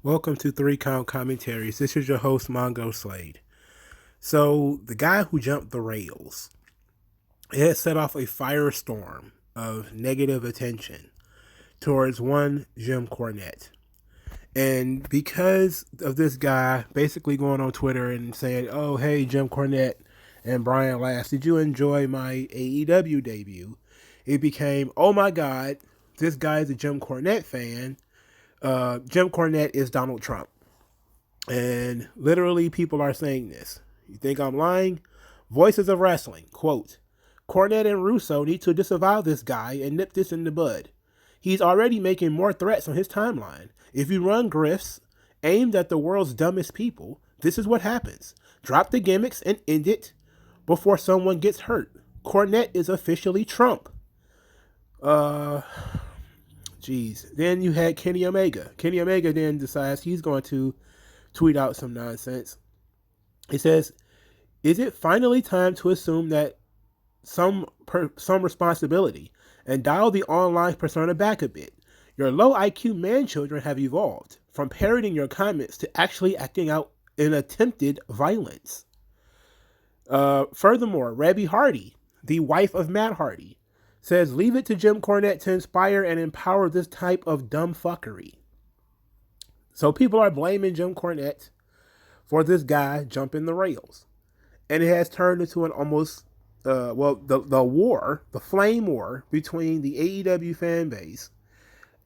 Welcome to 3 Count Commentaries. This is your host, MagMongoSlade. So, the guy who jumped the rails, it has set off a firestorm of negative attention towards one Jim Cornette. And because of this guy basically going on Twitter and saying, oh, hey, Jim Cornette and Brian Last, did you enjoy my AEW debut? It became, oh my God, this guy is a Jim Cornette fan. Jim Cornette is Donald Trump. And literally people are saying this. You think I'm lying? Voices of Wrestling, quote, Cornette and Russo need to disavow this guy and nip this in the bud. He's already making more threats on his timeline. If you run grifts aimed at the world's dumbest people, this is what happens. Drop the gimmicks and end it before someone gets hurt. Cornette is officially Trump. Jeez. Then you had Kenny Omega. Kenny Omega then decides he's going to tweet out some nonsense. He says, is it finally time to assume that some responsibility and dial the online persona back a bit? Your low IQ man children have evolved from parroting your comments to actually acting out in attempted violence. Furthermore, Rebby Hardy, the wife of Matt Hardy, says, leave it to Jim Cornette to inspire and empower this type of dumb fuckery. So people are blaming Jim Cornette for this guy jumping the rails. And it has turned into an almost, the war, the flame war between the AEW fan base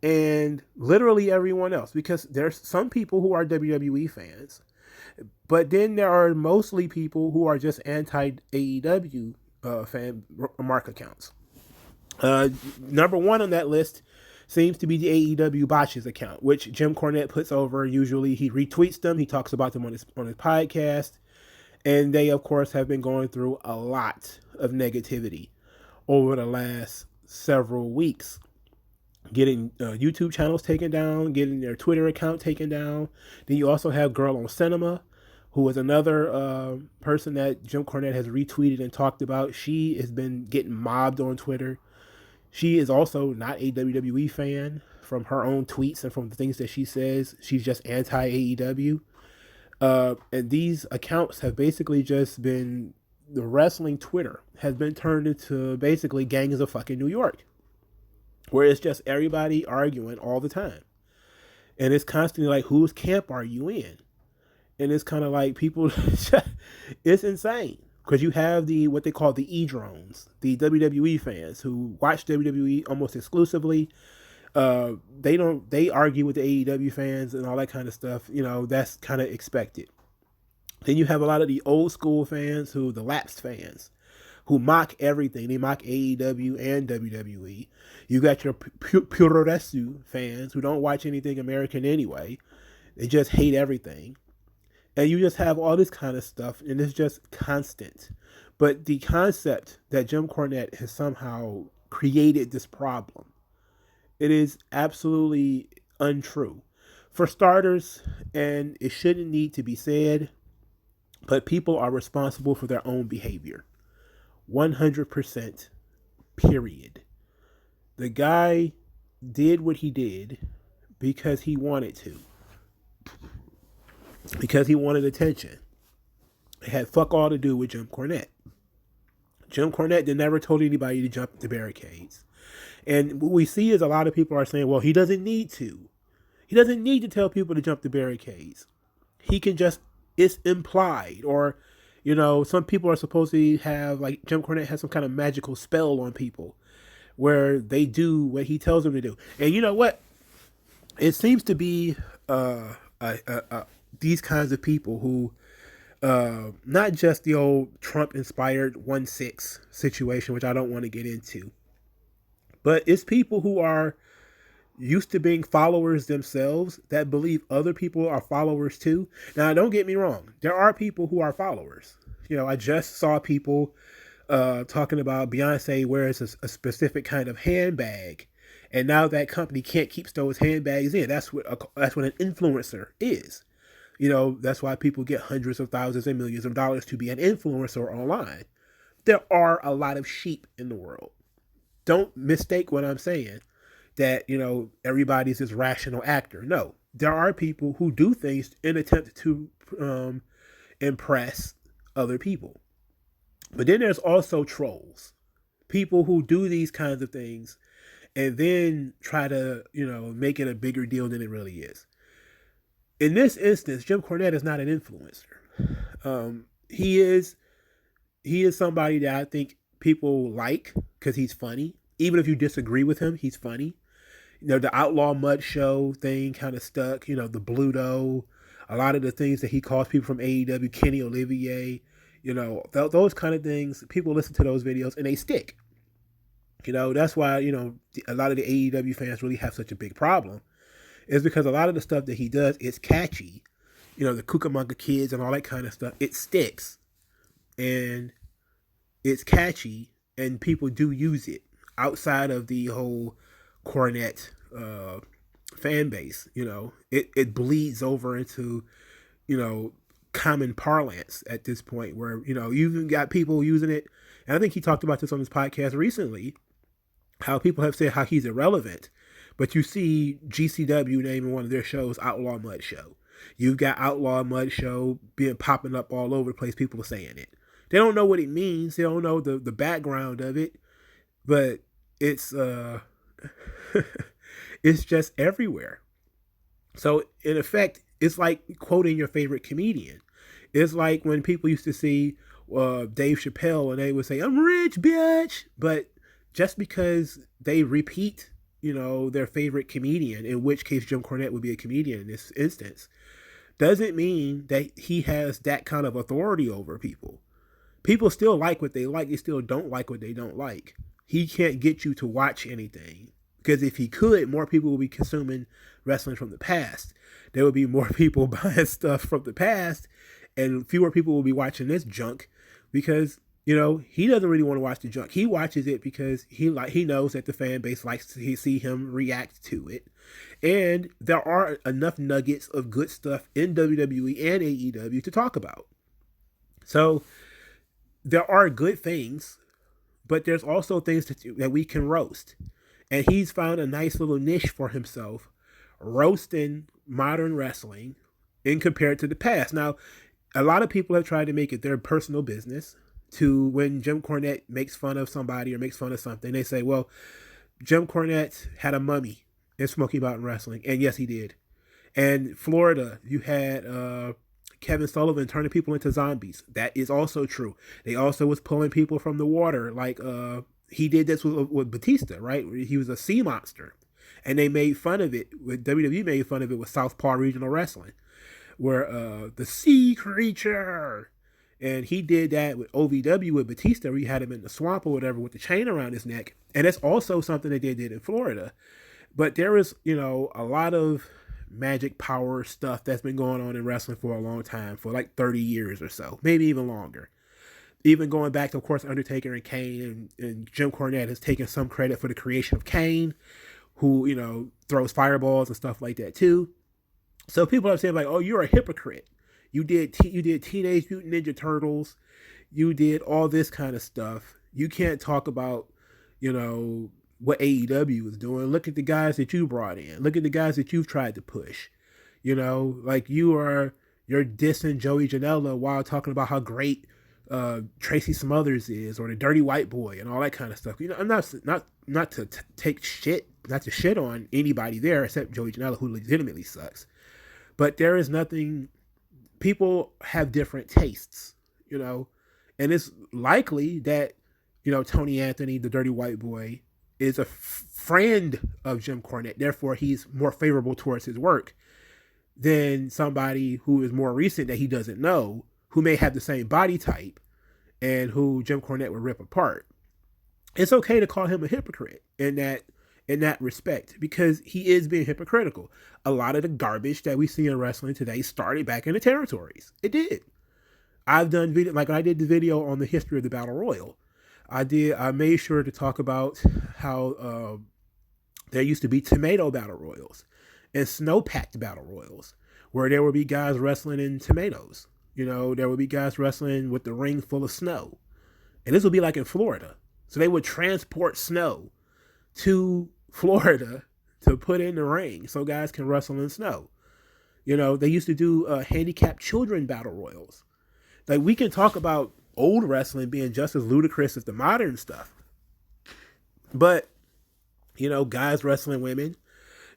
and literally everyone else. Because there's some people who are WWE fans, but then there are mostly people who are just anti-AEW fan mark accounts. Number one on that list seems to be the AEW Botches account, which Jim Cornette puts over. Usually he retweets them. He talks about them on his podcast. And they, of course, have been going through a lot of negativity over the last several weeks. Getting YouTube channels taken down, getting their Twitter account taken down. Then you also have Girl on Cinema, who is another person that Jim Cornette has retweeted and talked about. She has been getting mobbed on Twitter. She is also not a WWE fan from her own tweets and from the things that she says. She's just anti-AEW. And these accounts have basically just been, the wrestling Twitter has been turned into basically gangs of fucking New York, where it's just everybody arguing all the time. And it's constantly like, whose camp are you in? And it's kind of like people, it's insane. Because you have what they call the E-drones, the WWE fans who watch WWE almost exclusively. They argue with the AEW fans and all that kind of stuff. You know, that's kind of expected. Then you have a lot of the old school fans, the lapsed fans, who mock everything. They mock AEW and WWE. You got your puroresu fans who don't watch anything American anyway. They just hate everything. And you just have all this kind of stuff, and it's just constant. But the concept that Jim Cornette has somehow created this problem, it is absolutely untrue. For starters, and it shouldn't need to be said, but people are responsible for their own behavior. 100%, period. The guy did what he did because he wanted to. Because he wanted attention. It had fuck all to do with Jim Cornette. Jim Cornette never told anybody to jump the barricades. And what we see is a lot of people are saying, well, he doesn't need to. He doesn't need to tell people to jump the barricades. He can just, it's implied. Or, you know, some people are supposed to have, like, Jim Cornette has some kind of magical spell on people where they do what he tells them to do. And you know what? It seems to be these kinds of people who, not just the old Trump-inspired 1-6 situation, which I don't want to get into, but it's people who are used to being followers themselves that believe other people are followers too. Now, don't get me wrong. There are people who are followers. You know, I just saw people talking about Beyonce wears a specific kind of handbag, and now that company can't keep those handbags in. That's what an influencer is. You know, that's why people get hundreds of thousands and millions of dollars to be an influencer online. There are a lot of sheep in the world. Don't mistake what I'm saying, that, you know, everybody's this rational actor. No, there are people who do things in attempt to impress other people. But then there's also trolls, people who do these kinds of things and then try to, make it a bigger deal than it really is. In this instance, Jim Cornette is not an influencer. He is somebody that I think people like because he's funny. Even if you disagree with him, he's funny. The Outlaw Mud Show thing kind of stuck. The Bluto, a lot of the things that he calls people from AEW, Kenny Olivier, those kind of things. People listen to those videos and they stick. That's why, a lot of the AEW fans really have such a big problem. Is because a lot of the stuff that he does is catchy. The Cucamonga Kids and all that kind of stuff. It sticks. And it's catchy. And people do use it. Outside of the whole Cornette fan base, it bleeds over into, common parlance at this point where, you even got people using it. And I think he talked about this on his podcast recently, how people have said how he's irrelevant. But you see GCW naming one of their shows Outlaw Mud Show. You've got Outlaw Mud Show popping up all over the place. People are saying it. They don't know what it means. They don't know the background of it. But it's it's just everywhere. So in effect, it's like quoting your favorite comedian. It's like when people used to see Dave Chappelle and they would say, "I'm rich, bitch." But just because they repeat, their favorite comedian, in which case Jim Cornette would be a comedian in this instance, doesn't mean that he has that kind of authority over people. People still like what they like. They still don't like what they don't like. He can't get you to watch anything because if he could, more people would be consuming wrestling from the past. There would be more people buying stuff from the past and fewer people will be watching this junk because, he doesn't really want to watch the junk. He watches it because he knows that the fan base likes to see him react to it. And there are enough nuggets of good stuff in WWE and AEW to talk about. So there are good things, but there's also things that we can roast. And he's found a nice little niche for himself, roasting modern wrestling in compared to the past. Now, a lot of people have tried to make it their personal business to when Jim Cornette makes fun of somebody or makes fun of something, they say, well, Jim Cornette had a mummy in Smoky Mountain Wrestling. And yes, he did. And Florida, you had Kevin Sullivan turning people into zombies. That is also true. They also was pulling people from the water. Like he did this with Batista, right? He was a sea monster. And they made fun of it. WWE made fun of it with Southpaw Regional Wrestling. Where the sea creature. And he did that with OVW with Batista, where he had him in the swamp or whatever with the chain around his neck. And that's also something that they did in Florida. But there is, a lot of magic power stuff that's been going on in wrestling for a long time, for like 30 years or so, maybe even longer. Even going back to, of course, Undertaker and Kane, and Jim Cornette has taken some credit for the creation of Kane, who, throws fireballs and stuff like that too. So people are saying like, oh, you're a hypocrite. You did Teenage Mutant Ninja Turtles. You did all this kind of stuff. You can't talk about, what AEW is doing. Look at the guys that you brought in. Look at the guys that you've tried to push. Like you're dissing Joey Janela while talking about how great Tracy Smothers is, or the Dirty White Boy and all that kind of stuff. I'm not to take shit, not to shit on anybody there except Joey Janela, who legitimately sucks. But there is nothing. People have different tastes, and it's likely that, Tony Anthony, the Dirty White Boy, is a friend of Jim Cornette. Therefore, he's more favorable towards his work than somebody who is more recent that he doesn't know, who may have the same body type and who Jim Cornette would rip apart. It's okay to call him a hypocrite in that respect, because he is being hypocritical. A lot of the garbage that we see in wrestling today started back in the territories. It did. I've done video, like I did the video on the history of the Battle Royal. I made sure to talk about how there used to be tomato battle royals and snow-packed battle royals, where there would be guys wrestling in tomatoes. There would be guys wrestling with the ring full of snow. And this would be like in Florida. So they would transport snow to Florida to put in the ring so guys can wrestle in snow. You know, they used to do handicapped children battle royals. Like, we can talk about old wrestling being just as ludicrous as the modern stuff, but you know, guys wrestling women,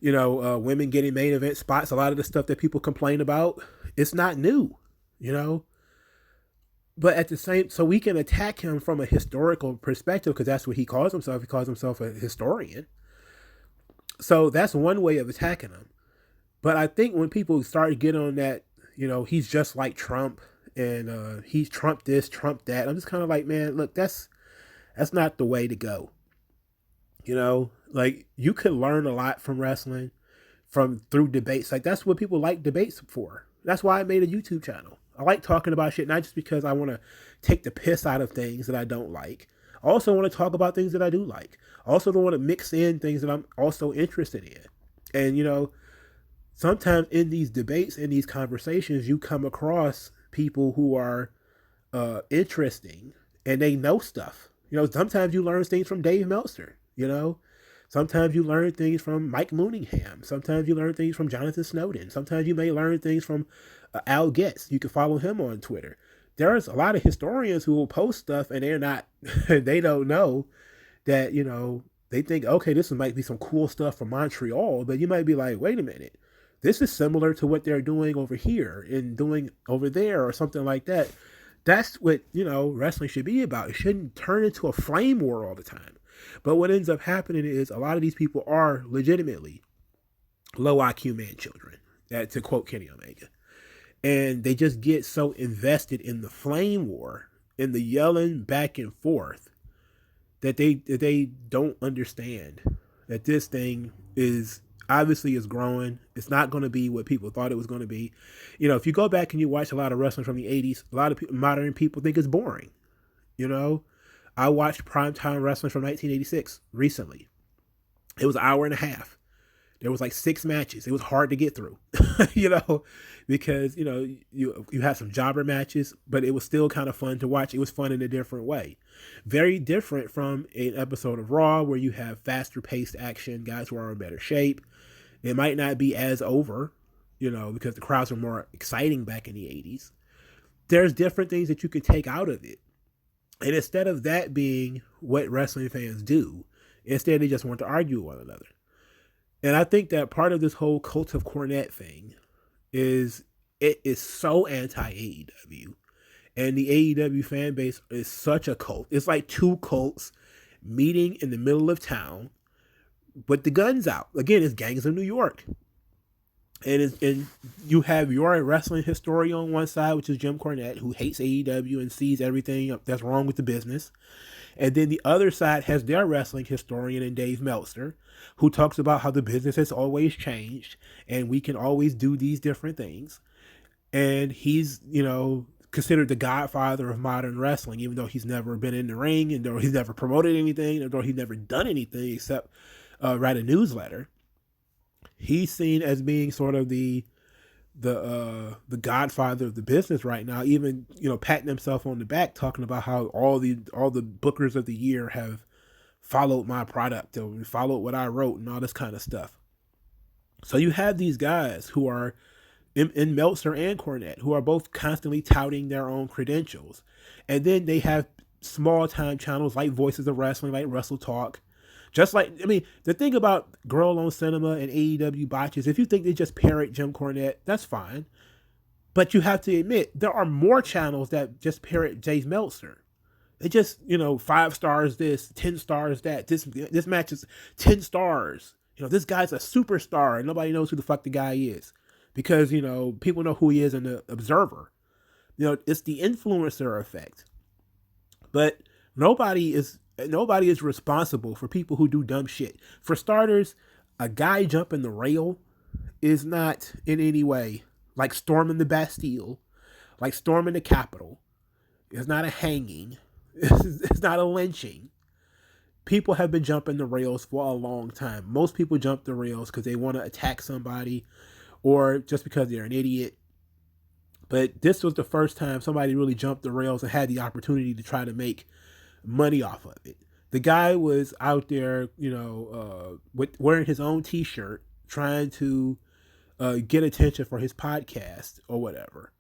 you know, women getting main event spots, a lot of the stuff that people complain about, it's not new, you know. But at the same, so we can attack him from a historical perspective because that's what he calls himself. He calls himself a historian. So that's one way of attacking him. But I think when people start to get on that, you know, he's just like Trump and he's Trump this, Trump that. I'm just kind of like, man, look, that's not the way to go. You know, like, you could learn a lot from wrestling from through debates. Like, that's what people like debates for. That's why I made a YouTube channel. I like talking about shit, not just because I want to take the piss out of things that I don't like. I also want to talk about things that I do like. I also don't want to mix in things that I'm also interested in. And, you know, sometimes in these debates, in these conversations, you come across people who are interesting and they know stuff. You know, sometimes you learn things from Dave Meltzer, you know. Sometimes you learn things from Mike Mooningham. Sometimes you learn things from Jonathan Snowden. Sometimes you may learn things from Al Getz. You can follow him on Twitter. There's a lot of historians who will post stuff and they're not, they don't know that, you know, they think, okay, this might be some cool stuff from Montreal, but you might be like, wait a minute, this is similar to what they're doing over here and doing over there or something like that. That's what, you know, wrestling should be about. It shouldn't turn into a flame war all the time. But what ends up happening is a lot of these people are legitimately low IQ man children, to quote Kenny Omega. And they just get so invested in the flame war, in the yelling back and forth, that they don't understand that this thing is obviously is growing. It's not going to be what people thought it was going to be. You know, if you go back and you watch a lot of wrestling from the 80s, a lot of modern people think it's boring. You know, I watched primetime wrestling from 1986 recently. It was an hour and a half. There was like 6 matches. It was hard to get through, you know, because, you know, you had some jobber matches, but it was still kind of fun to watch. It was fun in a different way. Very different from an episode of Raw where you have faster paced action, guys who are in better shape. It might not be as over, you know, because the crowds were more exciting back in the 80s. There's different things that you can take out of it. And instead of that being what wrestling fans do, instead they just want to argue with one another. And I think that part of this whole cult of Cornette thing is it is so anti-AEW. And the AEW fan base is such a cult. It's like 2 cults meeting in the middle of town with the guns out. Again, it's Gangs of New York. And you have your wrestling historian on one side, which is Jim Cornette, who hates AEW and sees everything that's wrong with the business. And then the other side has their wrestling historian in Dave Meltzer, who talks about how the business has always changed and we can always do these different things. And he's, you know, considered the godfather of modern wrestling, even though he's never been in the ring and though he's never promoted anything, and though he's never done anything except write a newsletter. He's seen as being sort of the godfather of the business right now, even, you know, patting himself on the back, talking about how all the bookers of the year have followed my product or followed what I wrote and all this kind of stuff. So you have these guys who are in Meltzer and Cornette, who are both constantly touting their own credentials. And then they have small time channels like Voices of Wrestling, like Wrestle Talk. Just like, I mean, the thing about Girl on Cinema and AEW botches, if you think they just parrot Jim Cornette, that's fine. But you have to admit, there are more channels that just parrot Dave Meltzer. They just, you know, 5 stars this, 10 stars that. This match is 10 stars. You know, this guy's a superstar and nobody knows who the fuck the guy is. Because, you know, people know who he is in the Observer. You know, it's the influencer effect. But nobody is responsible for people who do dumb shit. For starters, a guy jumping the rail is not in any way like storming the Bastille, like storming the Capitol. It's not a hanging. It's not a lynching. People have been jumping the rails for a long time. Most people jump the rails because they want to attack somebody or just because they're an idiot. But this was the first time somebody really jumped the rails and had the opportunity to try to make money off of it. The guy was out there, you know, wearing his own t-shirt, trying to get attention for his podcast or whatever.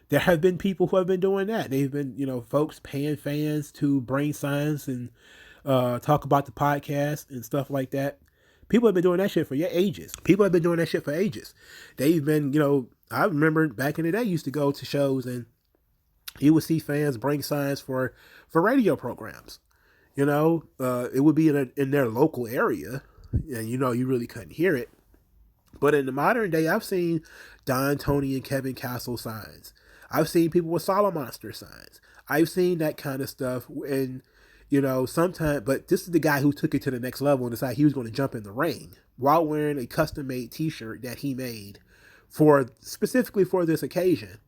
There have been people who have been doing that. They've been, folks paying fans to bring signs and talk about the podcast and stuff like that. People have been doing that shit for ages. People have been doing that shit for ages. They've been, I remember back in the day, used to go to shows and you would see fans bring signs for radio programs. It would be in their local area, and you really couldn't hear it. But in the modern day, I've seen Don, Tony, and Kevin Castle signs. I've seen people with Solid Monster signs. I've seen that kind of stuff, and sometimes. But this is the guy who took it to the next level and decided he was going to jump in the ring while wearing a custom-made T-shirt that he made specifically for this occasion,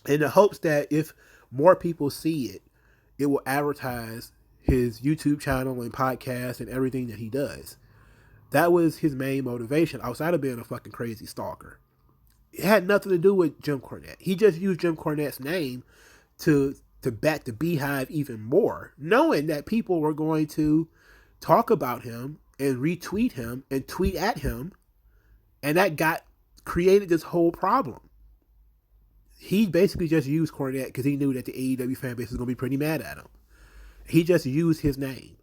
in the hopes that if more people see it, it will advertise his YouTube channel and podcast and everything that he does. That was his main motivation, outside of being a fucking crazy stalker. It had nothing to do with Jim Cornette. He just used Jim Cornette's name to bat the beehive even more, knowing that people were going to talk about him and retweet him and tweet at him, and that created this whole problem. He basically just used Cornette because he knew that the AEW fan base was going to be pretty mad at him. He just used his name.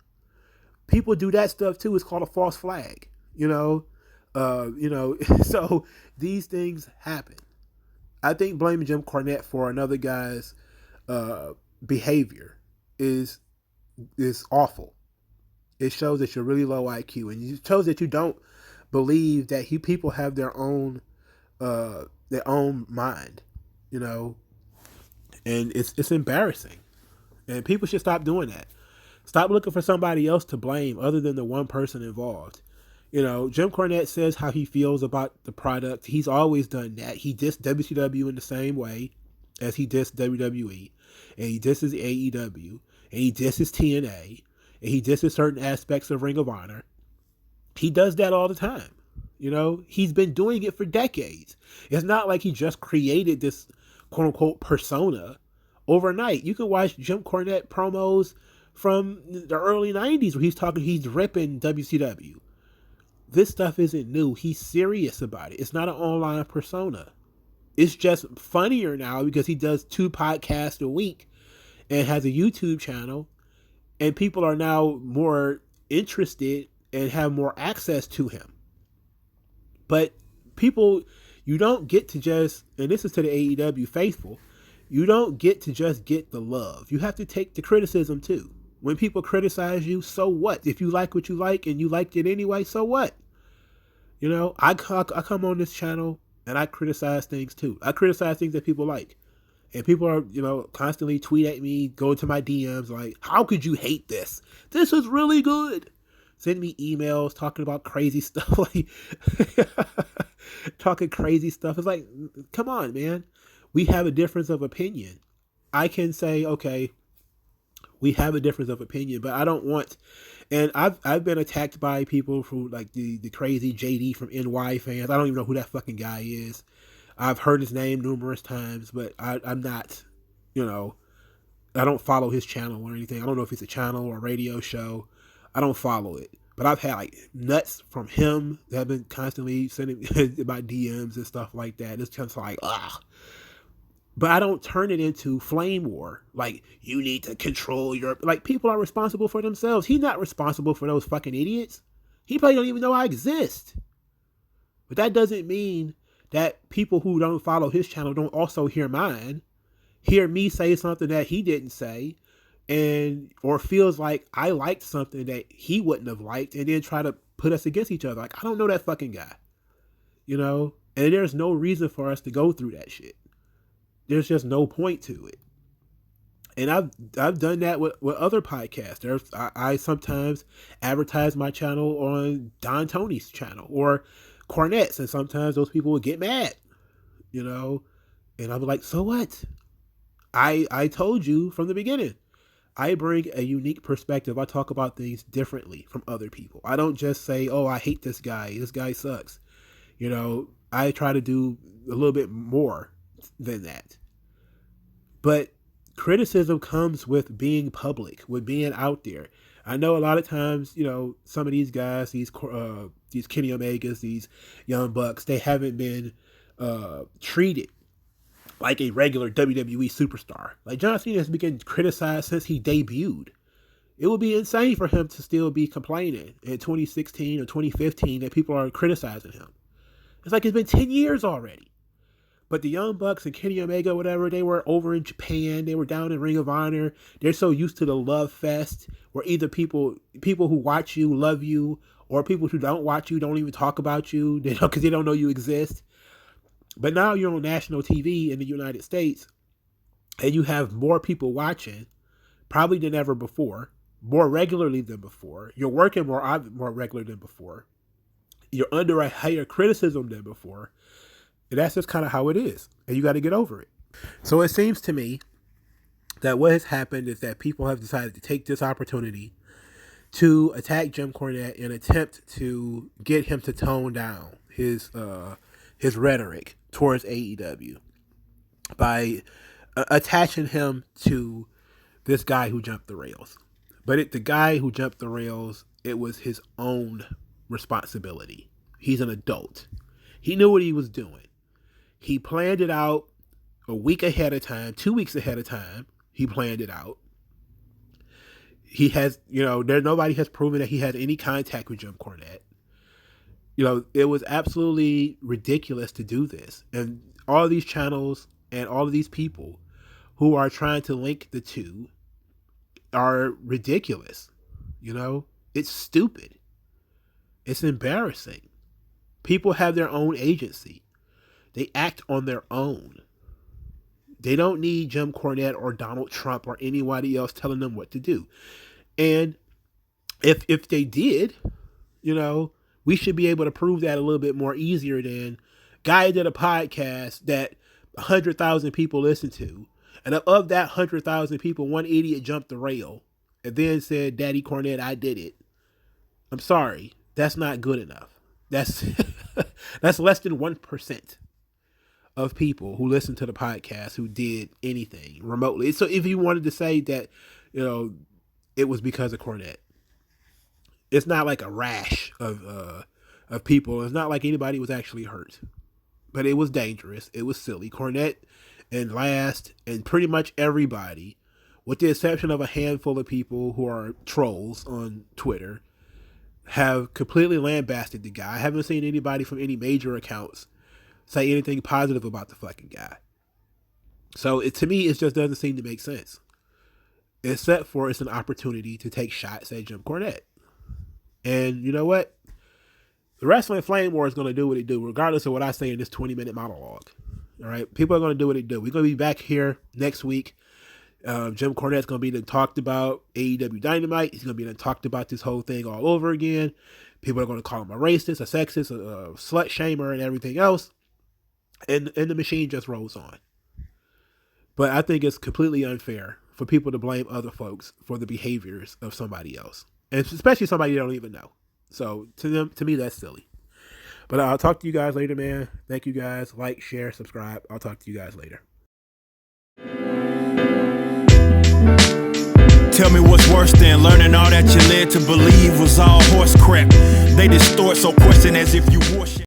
People do that stuff too. It's called a false flag, so these things happen. I think blaming Jim Cornette for another guy's behavior is awful. It shows that you're really low IQ, and it shows that you don't believe that people have their own mind, and it's embarrassing, and people should stop doing that. Stop looking for somebody else to blame other than the one person involved. Jim Cornette says how he feels about the product. He's always done that. He dissed WCW in the same way as he dissed WWE, and he disses AEW, and he disses TNA, and he disses certain aspects of Ring of Honor. He does that all the time. He's been doing it for decades. It's not like he just created this quote unquote persona overnight. You can watch Jim Cornette promos from the early 90s where he's ripping WCW. This stuff isn't new. He's serious about it. It's not an online persona. It's just funnier now because he does 2 podcasts a week and has a YouTube channel, and people are now more interested and have more access to him. But people, you don't get to just, and this is to the AEW faithful, you don't get to just get the love. You have to take the criticism too. When people criticize you, so what? If you like what you like and you liked it anyway, so what? I come on this channel and I criticize things too. I criticize things that people like. And people are, constantly tweet at me, go to my DMs like, how could you hate this? This is really good. Send me emails talking about crazy stuff, like talking crazy stuff. It's like, come on, man. We have a difference of opinion. I can say, okay, we have a difference of opinion, but I don't want, and I've been attacked by people who like the crazy JD from NY fans. I don't even know who that fucking guy is. I've heard his name numerous times, but I'm not, I don't follow his channel or anything. I don't know if it's a channel or a radio show. I don't follow it. But I've had like nuts from him that have been constantly sending my DMs and stuff like that. It's just like, ugh. But I don't turn it into flame war. Like, you need to control like, people are responsible for themselves. He's not responsible for those fucking idiots. He probably don't even know I exist. But that doesn't mean that people who don't follow his channel don't also hear mine, hear me say something that he didn't say, or feels like I liked something that he wouldn't have liked, and then try to put us against each other. Like, I don't know that fucking guy. And there's no reason for us to go through that shit. There's just no point to it. And I've done that with other podcasters. I sometimes advertise my channel on Don Tony's channel or Cornette's, and sometimes those people would get mad, and I'll be like, so what? I told you from the beginning, I bring a unique perspective. I talk about things differently from other people. I don't just say, oh, I hate this guy. This guy sucks. I try to do a little bit more than that. But criticism comes with being public, with being out there. I know a lot of times, some of these guys, these Kenny Omegas, these Young Bucks, they haven't been treated like a regular WWE superstar. Like John Cena has been criticized since he debuted. It would be insane for him to still be complaining in 2016 or 2015 that people are criticizing him. It's like it's been 10 years already. But the Young Bucks and Kenny Omega, whatever, they were over in Japan. They were down in Ring of Honor. They're so used to the love fest where either people who watch you love you, or people who don't watch you don't even talk about you because they don't know you exist. But now you're on national TV in the United States, and you have more people watching, probably than ever before, more regularly than before. You're working more regular than before. You're under a higher criticism than before. And that's just kind of how it is. And you got to get over it. So it seems to me that what has happened is that people have decided to take this opportunity to attack Jim Cornette and attempt to get him to tone down his rhetoric towards AEW by attaching him to this guy who jumped the rails. But the guy who jumped the rails, it was his own responsibility. He's an adult. He knew what he was doing. He planned it out a week ahead of time, 2 weeks ahead of time. He planned it out. He has, nobody has proven that he had any contact with Jim Cornette. It was absolutely ridiculous to do this. And all of these channels and all of these people who are trying to link the two are ridiculous. It's stupid. It's embarrassing. People have their own agency. They act on their own. They don't need Jim Cornette or Donald Trump or anybody else telling them what to do. And if they did, we should be able to prove that a little bit more easier than guy did a podcast that 100,000 people listened to. And of that 100,000 people, one idiot jumped the rail and then said, Daddy Cornette, I did it. I'm sorry. That's not good enough. That's less than 1% of people who listen to the podcast who did anything remotely. So if you wanted to say that, it was because of Cornette, it's not like a rash of people. It's not like anybody was actually hurt, but it was dangerous. It was silly. Cornette and Last and pretty much everybody, with the exception of a handful of people who are trolls on Twitter, have completely lambasted the guy. I haven't seen anybody from any major accounts say anything positive about the fucking guy. So to me, it just doesn't seem to make sense. Except for it's an opportunity to take shots at Jim Cornette. And you know what? The Wrestling Flame War is going to do what it do, regardless of what I say in this 20-minute monologue. All right? People are going to do what they do. We're going to be back here next week. Jim Cornette's going to be talked about AEW Dynamite. He's going to be talked about this whole thing all over again. People are going to call him a racist, a sexist, a slut shamer, and everything else. And the machine just rolls on. But I think it's completely unfair for people to blame other folks for the behaviors of somebody else. And especially somebody they don't even know. So to me, that's silly. But I'll talk to you guys later, man. Thank you guys. Like, share, subscribe. I'll talk to you guys later. Tell me what's worse than learning all that you led to believe was all horse crap. They distort, so question as if you worship.